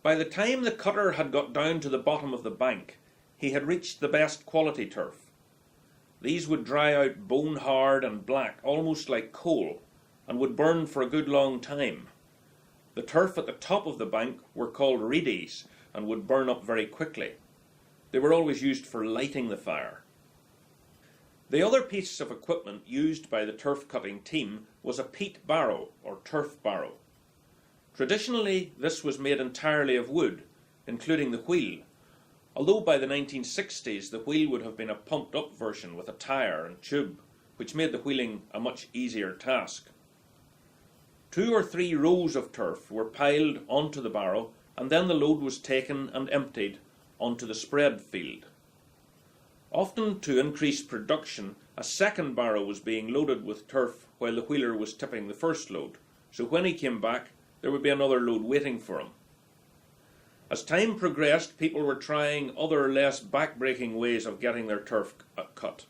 By the time the cutter had got down to the bottom of the bank, he had reached the best quality turf. These would dry out bone hard and black, almost like coal, and would burn for a good long time. The turf at the top of the bank were called reedies and would burn up very quickly. They were always used for lighting the fire. The other piece of equipment used by the turf cutting team was a peat barrow or turf barrow. Traditionally, this was made entirely of wood, including the wheel, although by the 1960s the wheel would have been a pumped-up version with a tyre and tube, which made the wheeling a much easier task. 2 or 3 rows of turf were piled onto the barrow, and then the load was taken and emptied onto the spread field. Often, to increase production, a second barrow was being loaded with turf while the wheeler was tipping the first load, so when he came back there would be another load waiting for him. As time progressed, people were trying other less back-breaking ways of getting their turf cut.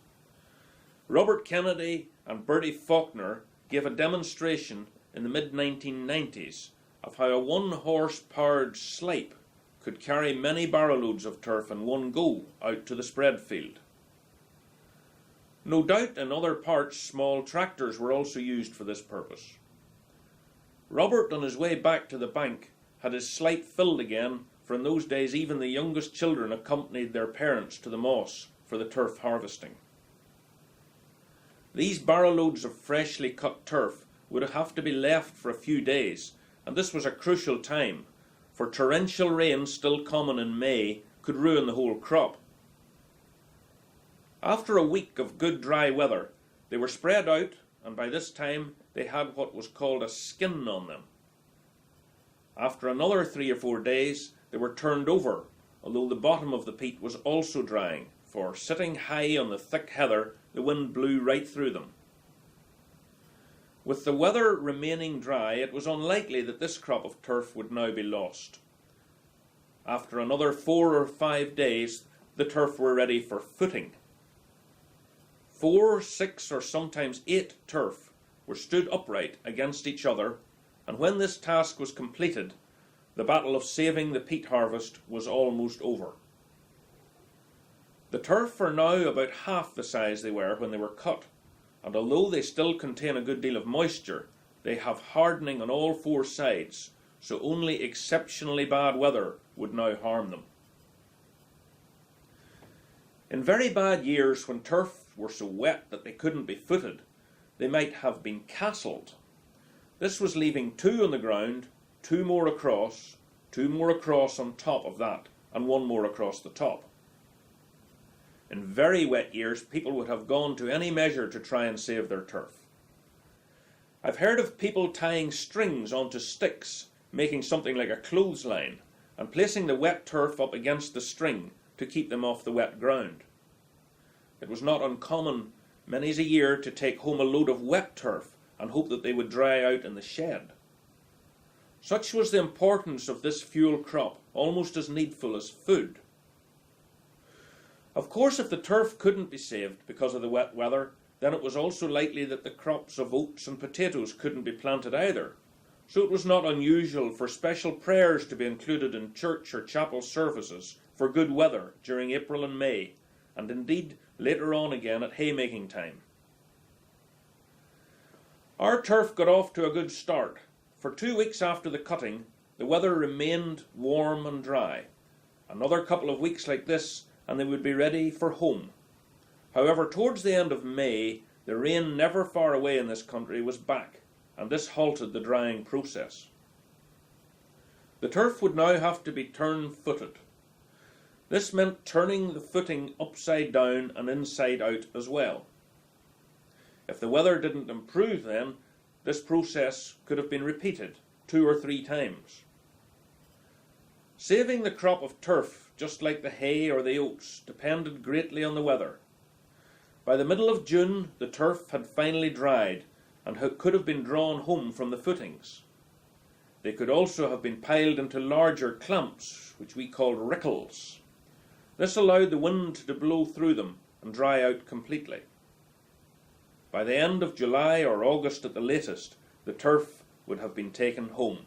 Robert Kennedy and Bertie Faulkner gave a demonstration in the mid-1990s of how a one-horse-powered slipe could carry many barrow loads of turf in one go out to the spread field. No doubt in other parts small tractors were also used for this purpose. Robert, on his way back to the bank, had his slipe filled again, for in those days even the youngest children accompanied their parents to the moss for the turf harvesting. These barrow loads of freshly cut turf would have to be left for a few days, and this was a crucial time, for torrential rain still common in May could ruin the whole crop. After a week of good dry weather, they were spread out, and by this time they had what was called a skin on them. After another 3 or 4 days, they were turned over, although the bottom of the peat was also drying, for sitting high on the thick heather, the wind blew right through them. With the weather remaining dry, it was unlikely that this crop of turf would now be lost. After another 4 or 5 days, the turf were ready for footing. 4, 6, or sometimes 8 turf were stood upright against each other, and when this task was completed, the battle of saving the peat harvest was almost over. The turf are now about half the size they were when they were cut, and although they still contain a good deal of moisture, they have hardening on all 4 sides, so only exceptionally bad weather would now harm them. In very bad years, when turf were so wet that they couldn't be footed, they might have been castled. This was leaving 2 on the ground, 2 more across, 2 more across on top of that, and 1 more across the top. In very wet years, people would have gone to any measure to try and save their turf. I've heard of people tying strings onto sticks, making something like a clothesline, and placing the wet turf up against the string to keep them off the wet ground. It was not uncommon many's a year to take home a load of wet turf and hope that they would dry out in the shed. Such was the importance of this fuel crop, almost as needful as food. Of course, if the turf couldn't be saved because of the wet weather, then it was also likely that the crops of oats and potatoes couldn't be planted either. So it was not unusual for special prayers to be included in church or chapel services for good weather during April and May, and indeed later on again at haymaking time. Our turf got off to a good start. For 2 weeks after the cutting, the weather remained warm and dry. Another couple of weeks like this, and they would be ready for home. However, towards the end of May, the rain never far away in this country was back, and this halted the drying process. The turf would now have to be turn-footed. This meant turning the footing upside down and inside out as well. If the weather didn't improve then, this process could have been repeated 2 or 3 times. Saving the crop of turf, just like the hay or the oats, depended greatly on the weather. By the middle of June, the turf had finally dried and could have been drawn home from the footings. They could also have been piled into larger clumps, which we called rickles. This allowed the wind to blow through them and dry out completely. By the end of July or August at the latest, the turf would have been taken home.